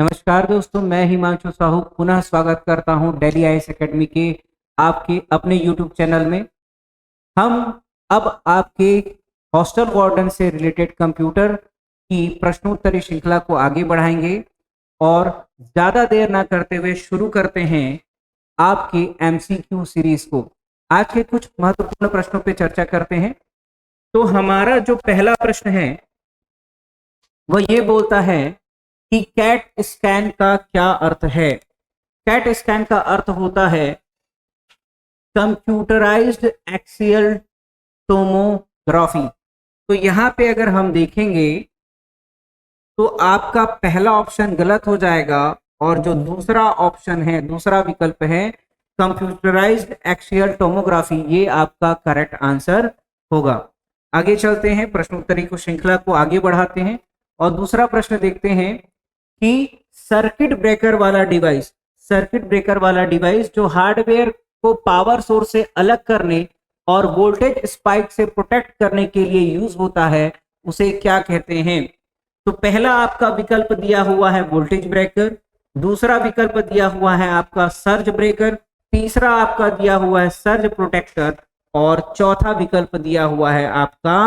नमस्कार दोस्तों, मैं हिमांशु साहू पुनः स्वागत करता हूं दिल्ली आईएएस एकेडमी के आपके अपने यूट्यूब चैनल में। हम अब आपके हॉस्टल वार्डन से रिलेटेड कंप्यूटर की प्रश्नोत्तरी श्रृंखला को आगे बढ़ाएंगे और ज़्यादा देर ना करते हुए शुरू करते हैं आपके एमसीक्यू सीरीज को। आज के कुछ महत्वपूर्ण प्रश्नों पर चर्चा करते हैं। तो हमारा जो पहला प्रश्न है वह ये बोलता है कि कैट स्कैन का क्या अर्थ है। कैट स्कैन का अर्थ होता है कंप्यूटराइज्ड एक्सियल टोमोग्राफी। तो यहां पे अगर हम देखेंगे तो आपका पहला ऑप्शन गलत हो जाएगा और जो दूसरा ऑप्शन है, दूसरा विकल्प है कंप्यूटराइज्ड एक्सियल टोमोग्राफी, ये आपका करेक्ट आंसर होगा। आगे चलते हैं, प्रश्नोत्तरी को श्रृंखला को आगे बढ़ाते हैं और दूसरा प्रश्न देखते हैं कि सर्किट ब्रेकर वाला डिवाइस जो हार्डवेयर को पावर सोर्स से अलग करने और वोल्टेज स्पाइक से प्रोटेक्ट करने के लिए यूज होता है, उसे क्या कहते हैं। तो पहला आपका विकल्प दिया हुआ है वोल्टेज ब्रेकर, दूसरा विकल्प दिया हुआ है आपका सर्ज ब्रेकर, तीसरा आपका दिया हुआ है सर्ज प्रोटेक्टर और चौथा विकल्प दिया हुआ है आपका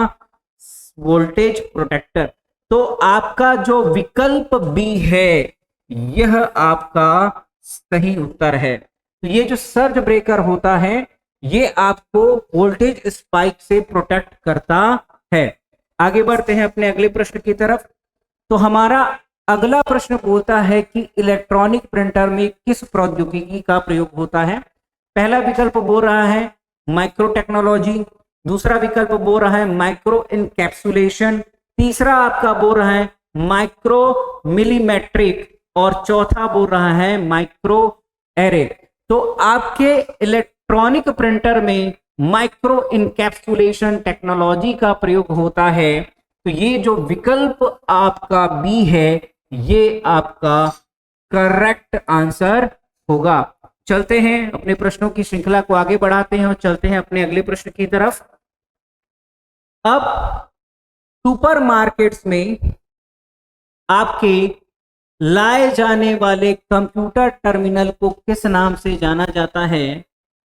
वोल्टेज प्रोटेक्टर। तो आपका जो विकल्प बी है यह आपका सही उत्तर है। तो ये जो सर्ज ब्रेकर होता है ये आपको वोल्टेज स्पाइक से प्रोटेक्ट करता है। आगे बढ़ते हैं अपने अगले प्रश्न की तरफ। तो हमारा अगला प्रश्न बोलता है कि इलेक्ट्रॉनिक प्रिंटर में किस प्रौद्योगिकी का प्रयोग होता है। पहला विकल्प बोल रहा है माइक्रो टेक्नोलॉजी, दूसरा विकल्प बोल रहा है माइक्रो इनकैप्सुलेशन, तीसरा आपका बोल रहा है माइक्रो मिलीमेट्रिक और चौथा बोल रहा है माइक्रो एरे। तो आपके इलेक्ट्रॉनिक प्रिंटर में माइक्रो इनकैप्सुलेशन टेक्नोलॉजी का प्रयोग होता है। तो ये जो विकल्प आपका बी है ये आपका करेक्ट आंसर होगा। चलते हैं अपने प्रश्नों की श्रृंखला को आगे बढ़ाते हैं और चलते हैं अपने अगले प्रश्न की तरफ। अब सुपरमार्केट्स में आपके लाए जाने वाले कंप्यूटर टर्मिनल को किस नाम से जाना जाता है।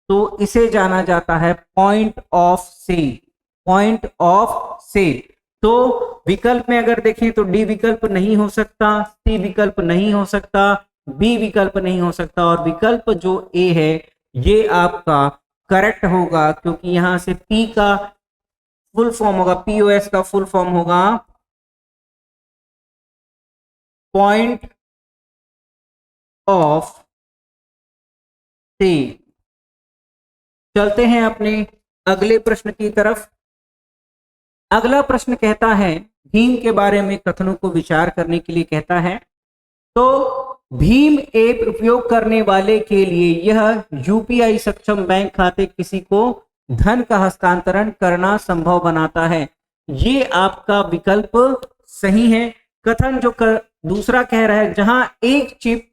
तो इसे जाना जाता है पॉइंट ऑफ सेल। तो विकल्प में अगर देखें तो डी विकल्प नहीं हो सकता, सी विकल्प नहीं हो सकता, बी विकल्प नहीं हो सकता और विकल्प जो ए है ये आपका करेक्ट होगा, क्योंकि यहां से पी का फुल फॉर्म होगा, पीओएस का फुल फॉर्म होगा पॉइंट ऑफ सेल। चलते हैं अपने अगले प्रश्न की तरफ। अगला प्रश्न कहता है भीम के बारे में कथनों को विचार करने के लिए कहता है। तो भीम ऐप उपयोग करने वाले के लिए यह यूपीआई सक्षम बैंक खाते किसी को धन का हस्तांतरण करना संभव बनाता है। ये आपका विकल्प सही है। कथन जो दूसरा कह रहा है जहां एक चिप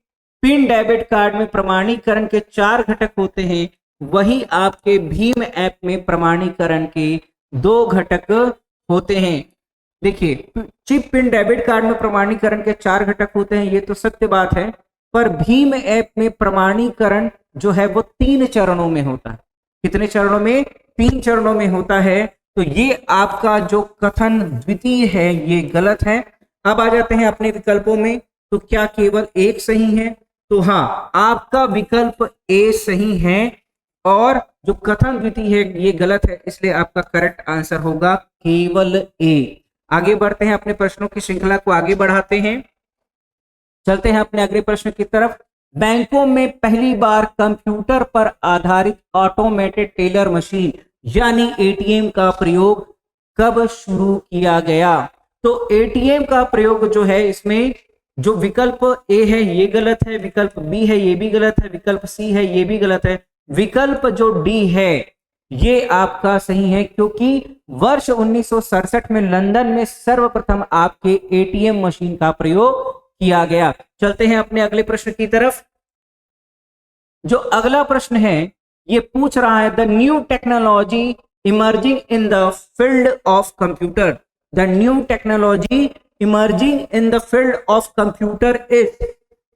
पिन डेबिट कार्ड में प्रमाणीकरण के 4 घटक होते हैं, वही आपके भीम ऐप में प्रमाणीकरण के 2 घटक होते हैं। देखिए, चिप पिन डेबिट कार्ड में प्रमाणीकरण के 4 घटक होते हैं, ये तो सत्य बात है, पर भीम ऐप में प्रमाणीकरण जो है वो 3 चरणों में होता है। कितने चरणों में? 3 चरणों में होता है। तो ये आपका जो कथन द्वितीय है ये गलत है। अब आ जाते हैं अपने विकल्पों में। तो क्या केवल एक सही है? तो हाँ, आपका विकल्प ए सही है और जो कथन द्वितीय है ये गलत है, इसलिए आपका करेक्ट आंसर होगा केवल ए। आगे बढ़ते हैं, अपने प्रश्नों की श्रृंखला को आगे बढ़ाते हैं। चलते हैं अपने अगले प्रश्न की तरफ। बैंकों में पहली बार कंप्यूटर पर आधारित ऑटोमेटेड टेलर मशीन यानी एटीएम का प्रयोग कब शुरू किया गया। तो एटीएम का प्रयोग जो है, इसमें जो विकल्प ए है ये गलत है, विकल्प बी है ये भी गलत है, विकल्प सी है ये भी गलत है, विकल्प जो डी है ये आपका सही है, क्योंकि वर्ष 1967 में लंदन में सर्वप्रथम आपके एटीएम मशीन का प्रयोग किया गया। चलते हैं अपने अगले प्रश्न की तरफ। जो अगला प्रश्न है ये पूछ रहा है the new technology emerging in the field of computer. The new technology emerging in the field of computer is,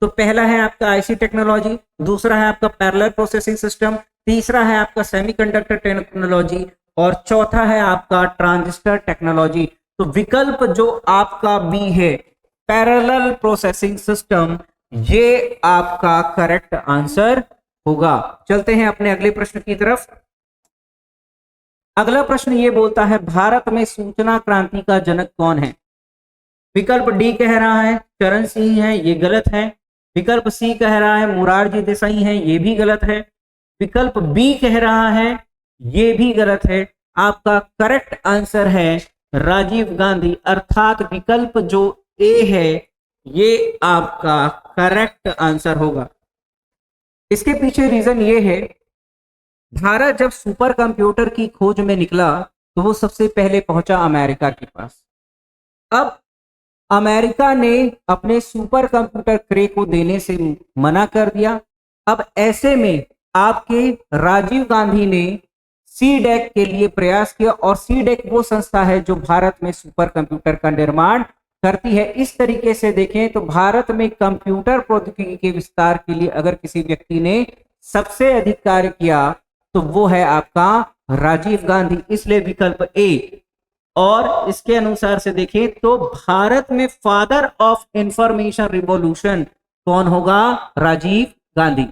तो पहला है आपका आईसी टेक्नोलॉजी, दूसरा है आपका पैरेलल प्रोसेसिंग सिस्टम, तीसरा है आपका सेमीकंडक्टर टेक्नोलॉजी और चौथा है आपका ट्रांजिस्टर टेक्नोलॉजी। तो विकल्प जो आपका बी है पैरेलल प्रोसेसिंग सिस्टम, ये आपका करेक्ट आंसर होगा। चलते हैं अपने अगले प्रश्न की तरफ। अगला प्रश्न ये बोलता है भारत में सूचना क्रांति का जनक कौन है? विकल्प डी कह रहा है चरण सिंह है, ये गलत है। विकल्प सी कह रहा है मोरारजी देसाई है, ये भी गलत है। विकल्प बी कह रहा है, ये भी गलत है। आपका करेक्ट आंसर है राजीव गांधी, अर्थात विकल्प जो ए है ये आपका करेक्ट आंसर होगा। इसके पीछे रीजन ये है, भारत जब सुपर कंप्यूटर की खोज में निकला तो वो सबसे पहले पहुंचा अमेरिका के पास। अब अमेरिका ने अपने सुपर कंप्यूटर क्रे को देने से मना कर दिया। अब ऐसे में आपके राजीव गांधी ने सीडेक के लिए प्रयास किया और सीडेक वो संस्था है जो भारत में सुपर कंप्यूटर का निर्माण करती है। इस तरीके से देखें तो भारत में कंप्यूटर प्रौद्योगिकी के विस्तार के लिए अगर किसी व्यक्ति ने सबसे अधिक कार्य किया तो वो है आपका राजीव गांधी, इसलिए विकल्प ए। और इसके अनुसार से देखें तो भारत में फादर ऑफ इंफॉर्मेशन रिवॉल्यूशन कौन होगा? राजीव गांधी।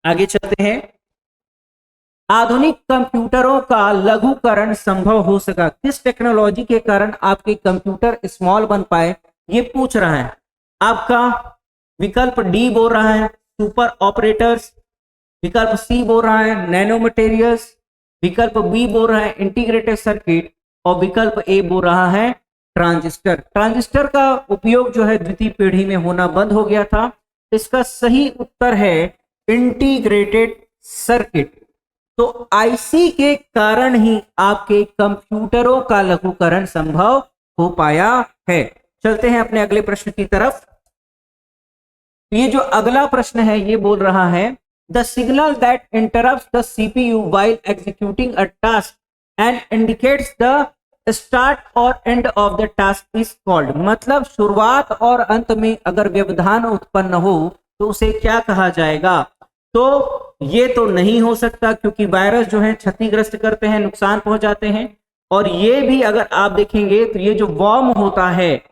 आगे चलते हैं। आधुनिक कंप्यूटरों का लघुकरण संभव हो सका, किस टेक्नोलॉजी के कारण आपके कंप्यूटर स्मॉल बन पाए, ये पूछ रहा है। आपका विकल्प डी बोल रहा है सुपर ऑपरेटर्स, विकल्प सी बोल रहा है नैनो मटेरियल्स, विकल्प बी बोल रहा है इंटीग्रेटेड सर्किट और विकल्प ए बोल रहा है ट्रांजिस्टर। ट्रांजिस्टर का उपयोग जो है द्वितीय पीढ़ी में होना बंद हो गया था। इसका सही उत्तर है इंटीग्रेटेड सर्किट। तो आईसी के कारण ही आपके कंप्यूटरों का लघुकरण संभव हो पाया है। चलते हैं अपने अगले प्रश्न की तरफ। ये जो अगला प्रश्न है ये बोल रहा है the signal that interrupts the CPU while executing a task and indicates the start और end of the task is called, मतलब शुरुआत और अंत में अगर व्यवधान उत्पन्न हो तो उसे क्या कहा जाएगा? तो ये तो नहीं हो सकता क्योंकि वायरस जो है क्षतिग्रस्त करते हैं, नुकसान पहुंचाते हैं। और ये भी अगर आप देखेंगे तो ये जो वॉर्म होता है,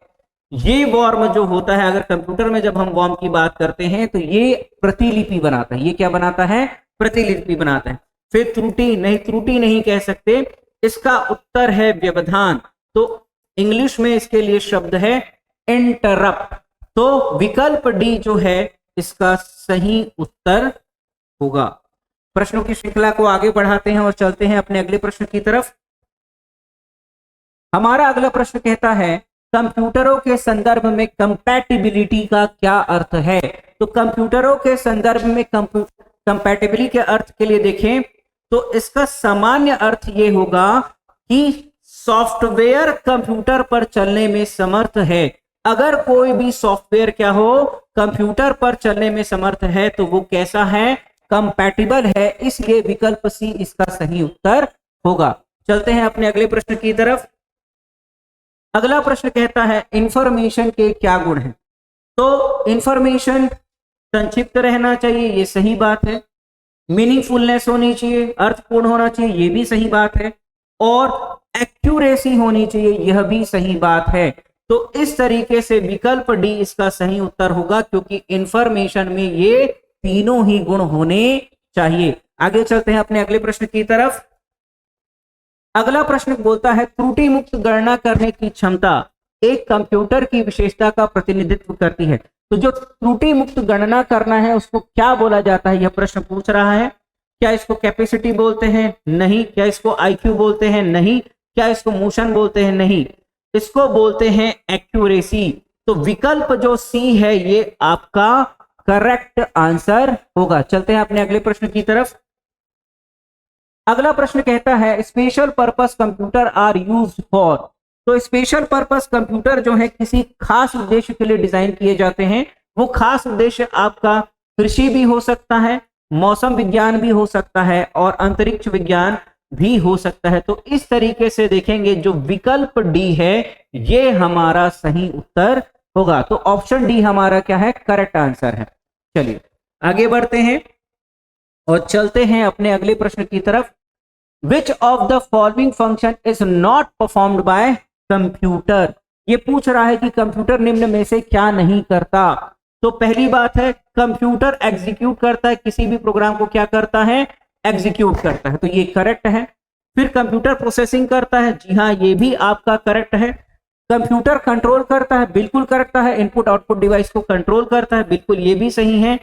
ये वॉर्म जो होता है अगर कंप्यूटर में जब हम वॉर्म की बात करते हैं तो ये प्रतिलिपि बनाता है। ये क्या बनाता है? प्रतिलिपि बनाता है। फिर त्रुटि नहीं कह सकते, इसका उत्तर है व्यवधान। तो इंग्लिश में इसके लिए शब्द है इंटरप्ट। तो विकल्प डी जो है इसका सही उत्तर होगा। प्रश्नों की श्रृंखला को आगे बढ़ाते हैं और चलते हैं अपने अगले प्रश्न की तरफ। हमारा अगला प्रश्न कहता है कंप्यूटरों के संदर्भ में कंपैटिबिलिटी का क्या अर्थ है? तो कंप्यूटरों के संदर्भ में कंपैटिबिलिटी के अर्थ के लिए देखें तो इसका सामान्य अर्थ ये होगा कि सॉफ्टवेयर कंप्यूटर पर चलने में समर्थ है। अगर कोई भी सॉफ्टवेयर क्या हो कंप्यूटर पर चलने में समर्थ है तो वो कैसा है? कंपैटिबल है। इसलिए विकल्प सी इसका सही उत्तर होगा। चलते हैं अपने अगले प्रश्न की तरफ। अगला प्रश्न कहता है इंफॉर्मेशन के क्या गुण हैं? तो इंफॉर्मेशन संक्षिप्त रहना चाहिए, ये सही बात है। मीनिंगफुलनेस होनी चाहिए, अर्थपूर्ण होना चाहिए, ये भी सही बात है। और एक्यूरेसी होनी चाहिए, यह भी सही बात है। तो इस तरीके से विकल्प डी इसका सही उत्तर होगा क्योंकि इंफॉर्मेशन में ये तीनों ही गुण होने चाहिए। आगे चलते हैं अपने अगले प्रश्न की तरफ। अगला प्रश्न बोलता है त्रुटि मुक्त गणना करने की क्षमता एक कंप्यूटर की विशेषता का प्रतिनिधित्व करती है। तो जो त्रुटि मुक्त गणना करना है उसको क्या बोला जाता है, यह प्रश्न पूछ रहा है। क्या इसको कैपेसिटी बोलते हैं? नहीं। क्या इसको आईक्यू बोलते हैं? नहीं। क्या इसको मोशन बोलते हैं? नहीं। इसको बोलते हैं एक्यूरेसी। तो विकल्प जो सी है ये आपका करेक्ट आंसर होगा। चलते हैं अपने अगले प्रश्न की तरफ। अगला प्रश्न कहता है special purpose computer are used for. तो स्पेशल पर्पस कंप्यूटर जो है किसी खास उद्देश्य के लिए डिजाइन किए जाते हैं। वो खास उद्देश्य आपका कृषि भी हो सकता है, मौसम विज्ञान भी हो सकता है और अंतरिक्ष विज्ञान भी हो सकता है। तो इस तरीके से देखेंगे जो विकल्प डी है ये हमारा सही उत्तर होगा। तो ऑप्शन डी हमारा क्या है, करेक्ट आंसर है। चलिए आगे बढ़ते हैं और चलते हैं अपने अगले प्रश्न की तरफ। विच of the following function is not performed by computer. ये पूछ रहा है कि कंप्यूटर निम्न में से क्या नहीं करता। तो पहली बात है कंप्यूटर एग्जीक्यूट करता है, किसी भी प्रोग्राम को क्या करता है, एग्जीक्यूट करता है, तो ये करेक्ट है। फिर कंप्यूटर प्रोसेसिंग करता है, जी हाँ ये भी आपका करेक्ट है। कंप्यूटर कंट्रोल करता है, बिल्कुल करेक्ट है। इनपुट आउटपुट डिवाइस को कंट्रोल करता है, बिल्कुल ये भी सही है।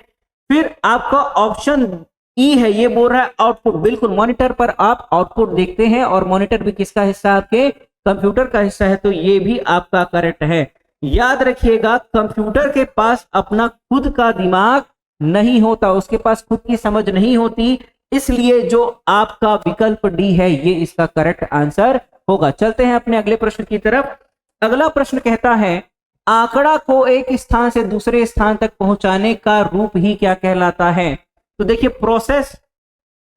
फिर आपका ऑप्शन ई है, ये बोल रहा है आउटपुट, बिल्कुल मॉनिटर पर आप आउटपुट देखते हैं और मॉनिटर भी किसका हिस्सा, आपके कंप्यूटर का हिस्सा है, तो ये भी आपका करेक्ट है। याद रखिएगा कंप्यूटर के पास अपना खुद का दिमाग नहीं होता, उसके पास खुद की समझ नहीं होती, इसलिए जो आपका विकल्प डी है ये इसका करेक्ट आंसर होगा। चलते हैं अपने अगले प्रश्न की तरफ। अगला प्रश्न कहता है आंकड़ा को एक स्थान से दूसरे स्थान तक पहुंचाने का रूप ही क्या कहलाता है। तो देखिए प्रोसेस,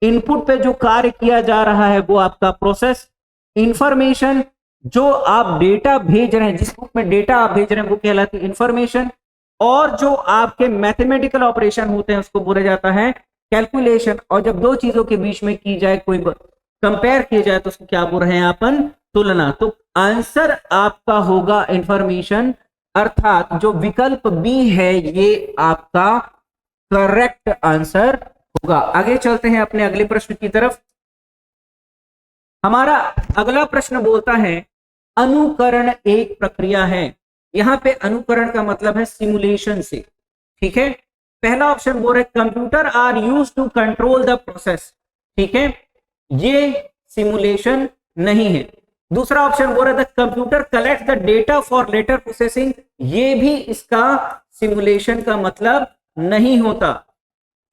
इनपुट पे जो कार्य किया जा रहा है वो आपका प्रोसेस। इंफॉर्मेशन, जो आप डेटा भेज रहे हैं, जिस रूप में डेटा आप भेज रहे हैं वो कहलाती है इंफॉर्मेशन। और जो आपके मैथमेटिकल ऑपरेशन होते हैं उसको बोला जाता है कैलकुलेशन। और जब दो चीजों के बीच में की जाए, कोई कंपेयर किया जाए, तो उसको क्या बोल रहे हैं अपन, तुलना। तो आंसर आपका होगा इंफॉर्मेशन, अर्थात जो विकल्प बी है ये आपका करेक्ट आंसर होगा। आगे चलते हैं अपने अगले प्रश्न की तरफ। हमारा अगला प्रश्न बोलता है अनुकरण एक प्रक्रिया है। यहां पे अनुकरण का मतलब है सिमुलेशन से, ठीक है। पहला ऑप्शन बोल रहा है computer are used to control the process, ठीक है, ये सिमुलेशन नहीं है। दूसरा ऑप्शन बोल रहा है computer collect the data for later processing, ये भी इसका सिमुलेशन का मतलब नहीं होता।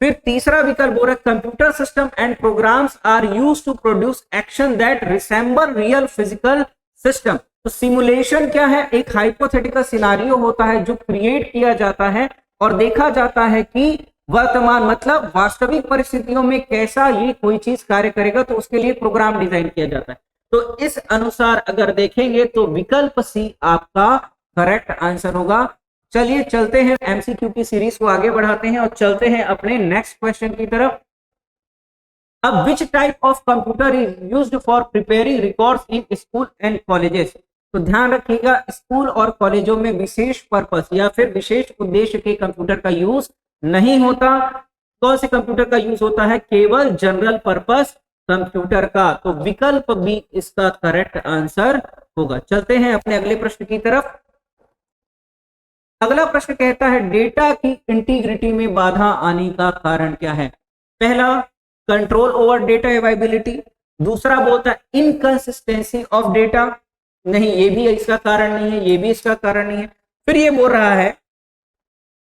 फिर तीसरा विकल्प बोल रहा है computer system and programs are used to produce action that resemble real physical system. तो सिमुलेशन क्या है, एक हाइपोथेटिकल सिनारियो होता है जो क्रिएट किया जाता है और देखा जाता है कि वर्तमान मतलब वास्तविक परिस्थितियों में कैसा ये कोई चीज कार्य करेगा, तो उसके लिए प्रोग्राम डिजाइन किया जाता है। तो इस अनुसार अगर देखेंगे तो विकल्प सी आपका करेक्ट आंसर होगा। चलिए चलते हैं एमसीक्यू की सीरीज को आगे बढ़ाते हैं और चलते हैं अपने नेक्स्ट क्वेश्चन की तरफ। अब which type of computer is used for preparing records in school and colleges. तो ध्यान रखिएगा स्कूल और कॉलेजों में विशेष पर्पस या फिर विशेष उद्देश्य के कंप्यूटर का यूज नहीं होता। कौन से कंप्यूटर का यूज होता है, केवल जनरल पर्पस कंप्यूटर का। तो विकल्प बी इसका करेक्ट आंसर होगा। चलते हैं अपने अगले प्रश्न की तरफ। अगला प्रश्न कहता है डेटा की इंटीग्रिटी में बाधा आने का कारण क्या है। पहला कंट्रोल ओवर डेटा अवेलेबिलिटी, दूसरा बोलता है इनकंसिस्टेंसी ऑफ डेटा, नहीं ये भी इसका कारण नहीं है, ये भी इसका कारण नहीं है। फिर ये बोल रहा है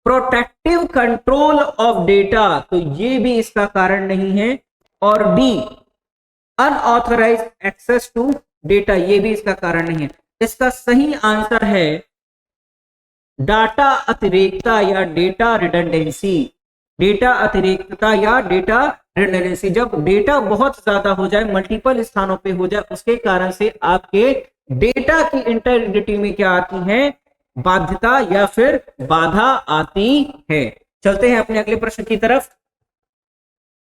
प्रोटेक्टिव कंट्रोल ऑफ डेटा, तो ये भी इसका कारण नहीं है। और D unauthorized access to data, ये भी इसका कारण नहीं है। इसका सही आंसर है डाटा अतिरेकता या डेटा रिडंडेंसी। डेटा अतिरेकता या डेटा रिडंडेंसी, जब डेटा बहुत ज्यादा हो जाए, मल्टीपल स्थानों पे हो जाए, उसके कारण से आपके डेटा की इंटीग्रिटी में क्या आती है, बाध्यता या फिर बाधा आती है। चलते हैं अपने अगले प्रश्न की तरफ।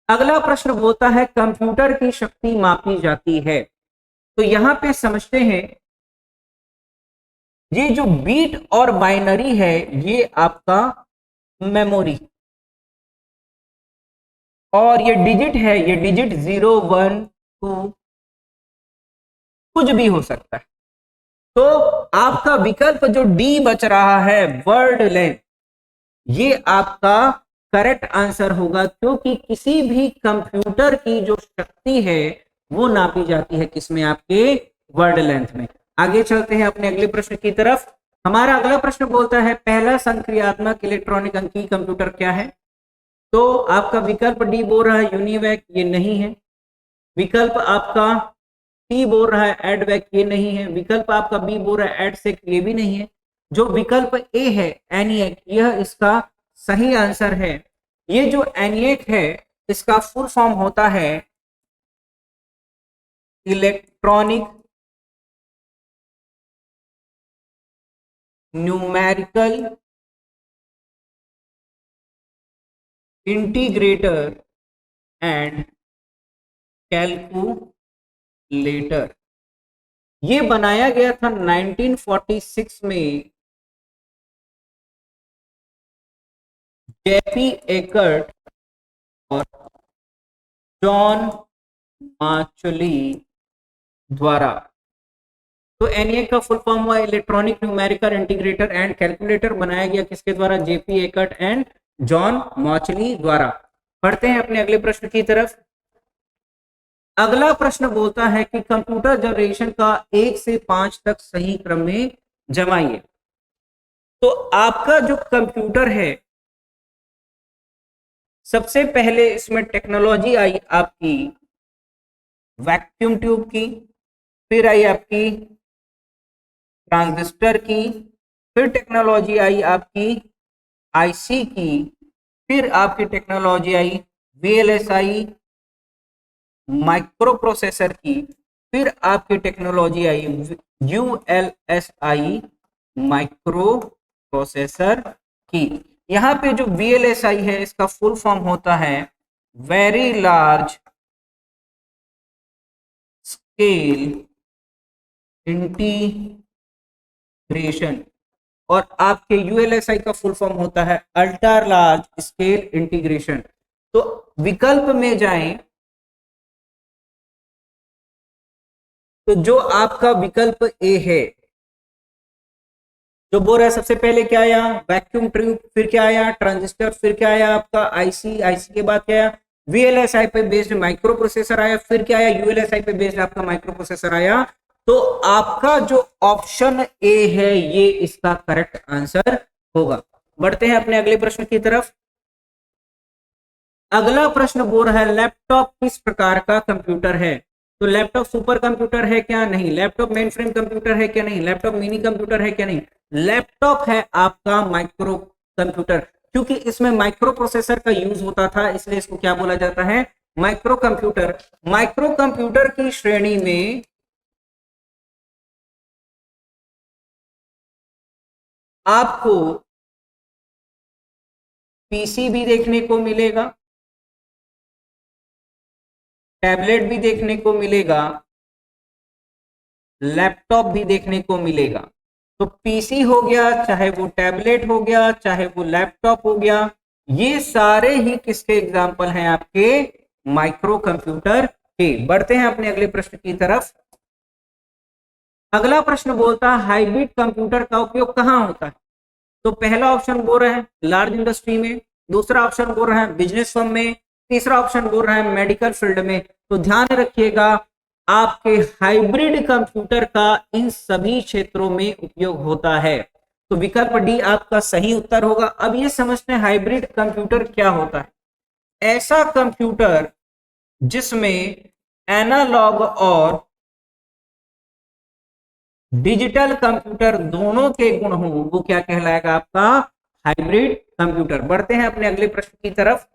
अगला प्रश्न बोलता है कंप्यूटर की शक्ति मापी जाती है। तो यहां पे समझते हैं ये जो बीट और बाइनरी है ये आपका मेमोरी, और ये डिजिट है, ये डिजिट 0 1 2 कुछ भी हो सकता है। तो आपका विकल्प जो डी बच रहा है वर्ड लेंथ, ये आपका करेक्ट आंसर होगा, क्योंकि किसी भी कंप्यूटर की जो शक्ति है वो नापी जाती है किसमें, आपके वर्ड लेंथ में। आगे चलते हैं अपने अगले प्रश्न की तरफ। हमारा अगला प्रश्न बोलता है पहला संक्रियात्मक इलेक्ट्रॉनिक अंकीय कंप्यूटर क्या है। तो आपका विकल्प डी बोल रहा है यूनिवैक, ये नहीं है। विकल्प आपका सी बोल रहा है एडवैक, ये नहीं है। विकल्प आपका बी बोल रहा है एडसेक, ये भी नहीं है। जो विकल्प ए है एनिएक, यह इसका सही आंसर है। ये जो एनिएक है इसका फुल फॉर्म होता है electronic numerical integrator and calculator. ये बनाया गया था 1946 में जेपी एकर्ट और जॉन माचुली द्वारा। तो एनए का फुल फॉर्म हुआ electronic numerical integrator and calculator, बनाया गया किसके द्वारा? जेपी एकर्ट एंड जॉन माचुली द्वारा। पढ़ते हैं अपने अगले प्रश्न की तरफ। अगला प्रश्न बोलता है कि कंप्यूटर जनरेशन का 1 से 5 तक सही क्रम में जमाइए। तो आपका जो कंप्यूटर है, सबसे पहले इसमें टेक्नोलॉजी आई आपकी वैक्यूम ट्यूब की, फिर आई आपकी ट्रांजिस्टर की, फिर टेक्नोलॉजी आई आपकी आईसी की, फिर आपकी टेक्नोलॉजी आई वीएलएसआई माइक्रो प्रोसेसर की, फिर आपकी टेक्नोलॉजी आई यूएलएसआई माइक्रो प्रोसेसर की। यहाँ पे जो वीएलएसआई है इसका फुल फॉर्म होता है वेरी लार्ज स्केल इंटीग्रेशन, और आपके यूएलएसआई का फुल फॉर्म होता है अल्ट्रा लार्ज स्केल इंटीग्रेशन। तो विकल्प में जाएं तो जो आपका विकल्प ए है, जो बोल रहा है सबसे पहले क्या आया? वैक्यूम ट्यूब, फिर क्या आया? ट्रांजिस्टर, फिर क्या आया आपका आईसी, आईसी के बाद क्या आया? वीएलएसआई पे बेस्ड माइक्रो प्रोसेसर आया, फिर क्या आया? यूएलएसआई पे बेस्ड आपका माइक्रो प्रोसेसर आया। तो आपका जो ऑप्शन ए है ये इसका करेक्ट आंसर होगा। बढ़ते हैं अपने अगले प्रश्न की तरफ। अगला प्रश्न बोल रहा है लैपटॉप किस प्रकार का कंप्यूटर है? तो लैपटॉप सुपर कंप्यूटर है क्या? नहीं। लैपटॉप मेन फ्रेम कंप्यूटर है क्या? नहीं। लैपटॉप मिनी कंप्यूटर है क्या? नहीं। लैपटॉप है आपका माइक्रो कंप्यूटर, क्योंकि इसमें माइक्रो प्रोसेसर का यूज होता था, इसलिए इसको क्या बोला जाता है? Micro computer. माइक्रो कंप्यूटर की श्रेणी में आपको पीसी भी देखने को मिलेगा, टैबलेट भी देखने को मिलेगा, लैपटॉप भी देखने को मिलेगा। तो पीसी हो गया, चाहे वो टैबलेट हो गया, चाहे वो लैपटॉप हो गया, ये सारे ही किसके एग्जाम्पल हैं? आपके माइक्रो कंप्यूटर के। बढ़ते हैं अपने अगले प्रश्न की तरफ। अगला प्रश्न बोलता है हाइब्रिड कंप्यूटर का उपयोग कहाँ होता है? तो पहला ऑप्शन बोल रहे हैं लार्ज इंडस्ट्री में, दूसरा ऑप्शन बोल रहे हैं बिजनेस फर्म में, तीसरा ऑप्शन बोल रहे हैं मेडिकल फील्ड में। तो ध्यान रखिएगा आपके हाइब्रिड कंप्यूटर का इन सभी क्षेत्रों में उपयोग होता है। तो विकल्प डी आपका सही उत्तर होगा। अब ये समझते हैं हाइब्रिड कंप्यूटर क्या होता है। ऐसा कंप्यूटर जिसमें एनालॉग और डिजिटल कंप्यूटर दोनों के गुण हो, वो क्या कहलाएगा? आपका हाइब्रिड कंप्यूटर। बढ़ते हैं अपने अगले प्रश्न की तरफ।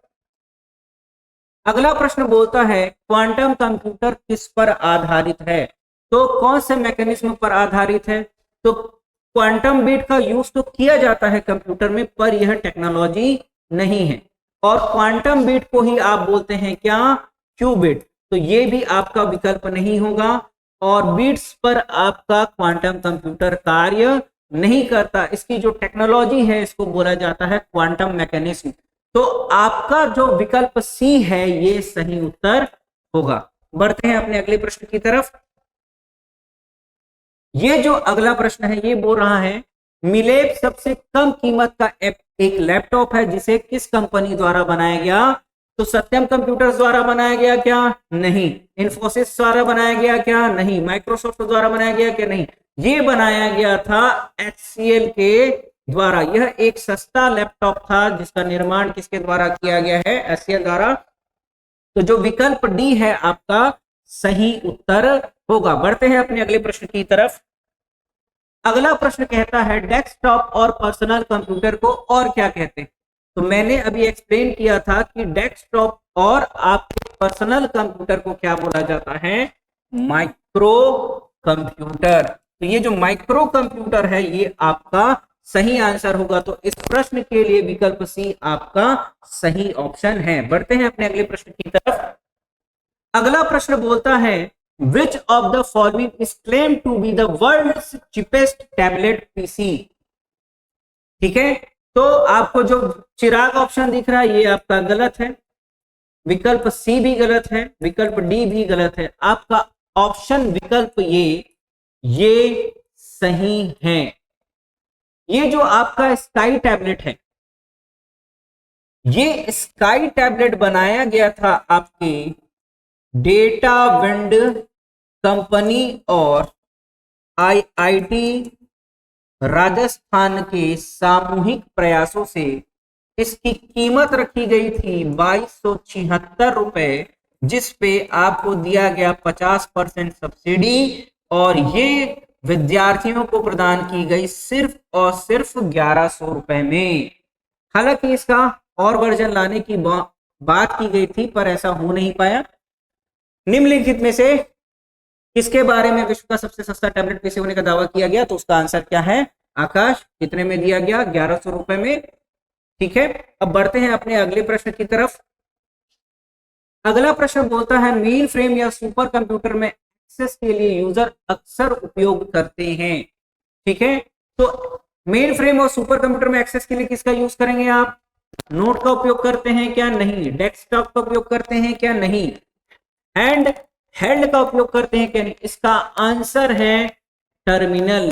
अगला प्रश्न बोलता है क्वांटम कंप्यूटर किस पर आधारित है? तो कौन से मैकेनिज्म पर आधारित है? तो क्वांटम बिट का यूज तो किया जाता है कंप्यूटर में, पर यह टेक्नोलॉजी नहीं है। और क्वांटम बिट को ही आप बोलते हैं क्या? क्यूबिट। तो ये भी आपका विकल्प नहीं होगा। और बिट्स पर आपका क्वांटम कंप्यूटर कार्य नहीं करता। इसकी जो टेक्नोलॉजी है इसको बोला जाता है क्वांटम मैकेनिज्म। तो आपका जो विकल्प सी है ये सही उत्तर होगा। बढ़ते हैं अपने अगले प्रश्न की तरफ। ये जो अगला प्रश्न है ये बोल रहा है मिलेप सबसे कम कीमत का एक लैपटॉप है जिसे किस कंपनी द्वारा बनाया गया? तो सत्यम कंप्यूटर्स द्वारा बनाया गया क्या? नहीं। इन्फोसिस द्वारा बनाया गया क्या? नहीं। माइक्रोसॉफ्ट द्वारा बनाया गया क्या? नहीं। ये बनाया गया था HCL के द्वारा। यह एक सस्ता लैपटॉप था जिसका निर्माण किसके द्वारा किया गया है? HCL द्वारा। तो जो विकल्प डी है आपका सही उत्तर होगा। बढ़ते हैं अपने अगले प्रश्न की तरफ। अगला प्रश्न कहता है डेस्कटॉप और पर्सनल कंप्यूटर को और क्या कहते हैं? तो मैंने अभी एक्सप्लेन किया था कि डेस्कटॉप और आपके पर्सनल कंप्यूटर को क्या बोला जाता है? Micro computer. तो ये जो माइक्रो कंप्यूटर है ये आपका सही आंसर होगा। तो इस प्रश्न के लिए विकल्प सी आपका सही ऑप्शन है। बढ़ते हैं अपने अगले प्रश्न की तरफ। अगला प्रश्न बोलता है which of the following is claim to be the world's cheapest tablet PC. ठीक है, तो आपको जो चिराग ऑप्शन दिख रहा है ये आपका गलत है, विकल्प सी भी गलत है, विकल्प डी भी गलत है। आपका ऑप्शन विकल्प ये सही है। ये जो आपका स्काई टैबलेट है, ये स्काई टैबलेट बनाया गया था आपके डेटा विंड कंपनी और आईआईटी राजस्थान के सामूहिक प्रयासों से। इसकी कीमत रखी गई थी 2276 रुपए, जिस पे आपको दिया गया 50% सब्सिडी और ये विद्यार्थियों को प्रदान की गई सिर्फ और सिर्फ 1100 रुपए में। हालांकि इसका और वर्जन लाने की बात की गई थी पर ऐसा हो नहीं पाया। निम्नलिखित में से किसके बारे में विश्व का सबसे सस्ता टैबलेट पीसी होने का दावा किया गया? तो उसका आंसर क्या है? आकाश, कितने में दिया गया? 1100 रुपए में। ठीक है, अब बढ़ते हैं अपने अगले प्रश्न की तरफ। अगला प्रश्न बोलता है मेन फ्रेम या सुपर कंप्यूटर में एक्सेस के लिए यूजर अक्सर उपयोग करते हैं। ठीक है, तो मेन फ्रेम और सुपर कंप्यूटर में एक्सेस के लिए किसका यूज करेंगे आप? नोट का उपयोग करते हैं क्या? नहीं। डेस्कटॉप का उपयोग करते हैं क्या? नहीं। हैंड हेल्ड का उपयोग करते हैं क्या? नहीं। इसका आंसर है टर्मिनल।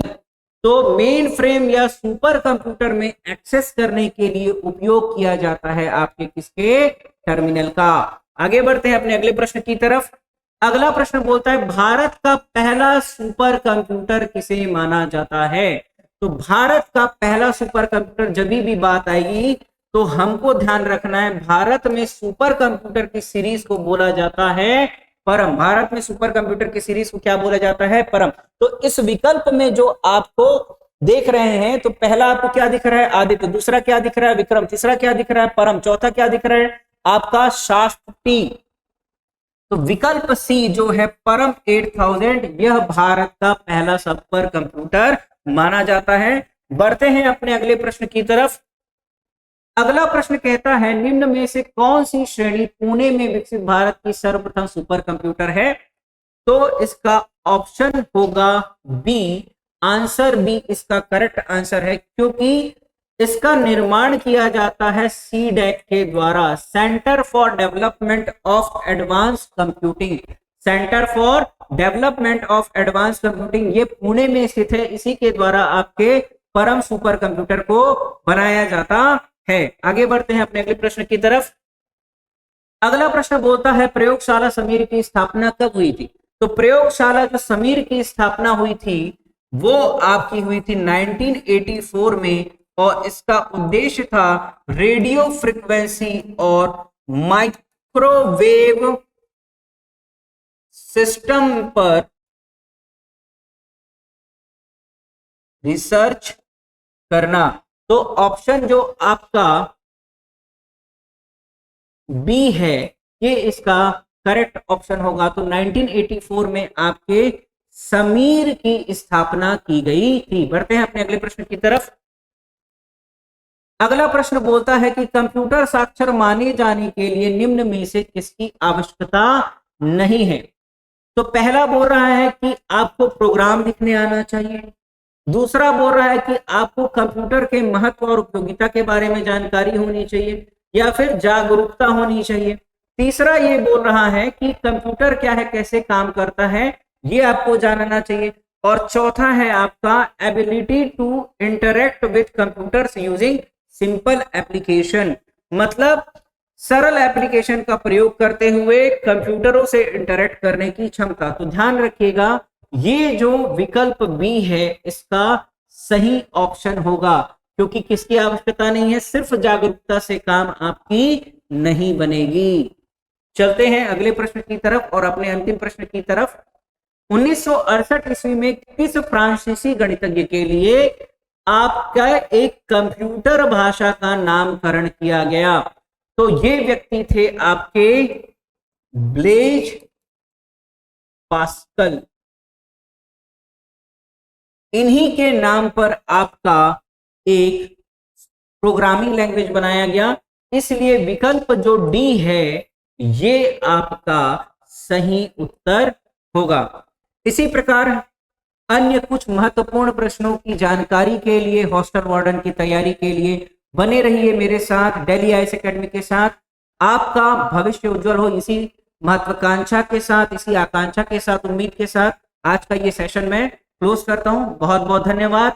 तो मेन फ्रेम या सुपर कंप्यूटर में एक्सेस करने के लिए उपयोग किया जाता है आपके किसके? टर्मिनल का। आगे बढ़ते हैं अपने अगले प्रश्न की तरफ। अगला प्रश्न बोलता है भारत का पहला सुपर कंप्यूटर किसे माना जाता है? तो भारत का पहला सुपर कंप्यूटर जब भी बात आएगी तो हमको ध्यान रखना है, भारत में सुपर कंप्यूटर की सीरीज को बोला जाता है परम। भारत में सुपर कंप्यूटर की सीरीज को क्या बोला जाता है? परम। तो इस विकल्प में जो आपको देख रहे हैं, तो पहला आपको क्या दिख रहा है? आदित्य। दूसरा क्या दिख रहा है? विक्रम। तीसरा क्या दिख रहा है? परम। चौथा क्या दिख रहा है? आपका शास्त्री। तो विकल्प सी जो है परम 8000, यह भारत का पहला सुपर कंप्यूटर माना जाता है। बढ़ते हैं अपने अगले प्रश्न की तरफ। अगला प्रश्न कहता है निम्न में से कौन सी श्रेणी पुणे में विकसित भारत की सर्वप्रथम सुपर कंप्यूटर है? तो इसका ऑप्शन होगा बी। आंसर बी इसका करेक्ट आंसर है, क्योंकि इसका निर्माण किया जाता है सीडैक के द्वारा, centre for development of advance computing. Centre for development of advance computing ये पुणे में स्थित है। इसी के द्वारा आपके परम सुपर कंप्यूटर को बनाया जाता है। आगे बढ़ते हैं अपने अगले प्रश्न की तरफ। अगला प्रश्न बोलता है प्रयोगशाला समीर की स्थापना कब हुई थी? तो प्रयोगशाला जो समीर की स्थापना हुई थी वो आपकी हुई थी 1984 में, और इसका उद्देश्य था रेडियो फ्रीक्वेंसी और माइक्रोवेव सिस्टम पर रिसर्च करना। तो ऑप्शन जो आपका बी है ये इसका करेक्ट ऑप्शन होगा। तो 1984 में आपके समीर की स्थापना की गई थी। बढ़ते हैं अपने अगले प्रश्न की तरफ। अगला प्रश्न बोलता है कि कंप्यूटर साक्षर माने जाने के लिए निम्न में से किसकी आवश्यकता नहीं है? तो पहला बोल रहा है कि आपको प्रोग्राम लिखने आना चाहिए। दूसरा बोल रहा है कि आपको कंप्यूटर के महत्व और उपयोगिता के बारे में जानकारी होनी चाहिए या फिर जागरूकता होनी चाहिए। तीसरा ये बोल रहा है कि कंप्यूटर क्या है, कैसे काम करता है, ये आपको जानना चाहिए। और चौथा है आपका ability to interact with computers using simple application, मतलब सरल एप्लीकेशन का प्रयोग करते हुए कंप्यूटरों से इंटरेक्ट करने की क्षमता। तो ध्यान रखिएगा ये जो विकल्प बी है इसका सही ऑप्शन होगा, क्योंकि किसकी आवश्यकता नहीं है, सिर्फ जागरूकता से काम आपकी नहीं बनेगी। चलते हैं अगले प्रश्न की तरफ और अपने अंतिम प्रश्न की तरफ। 1968 ईस्वी में किस फ्रांसीसी गणितज्ञ के लिए आपका एक कंप्यूटर भाषा का नामकरण किया गया? तो ये व्यक्ति थे आपके ब्लेज पास्कल। इन्हीं के नाम पर आपका एक प्रोग्रामिंग लैंग्वेज बनाया गया, इसलिए विकल्प जो डी है ये आपका सही उत्तर होगा। इसी प्रकार अन्य कुछ महत्वपूर्ण प्रश्नों की जानकारी के लिए, हॉस्टल वार्डन की तैयारी के लिए बने रहिए मेरे साथ, डेली आईएएस एकेडमी के साथ। आपका भविष्य उज्जवल हो, इसी महत्वाकांक्षा के साथ, इसी आकांक्षा के साथ, उम्मीद के साथ आज का ये सेशन मैं क्लोज करता हूं। बहुत बहुत धन्यवाद।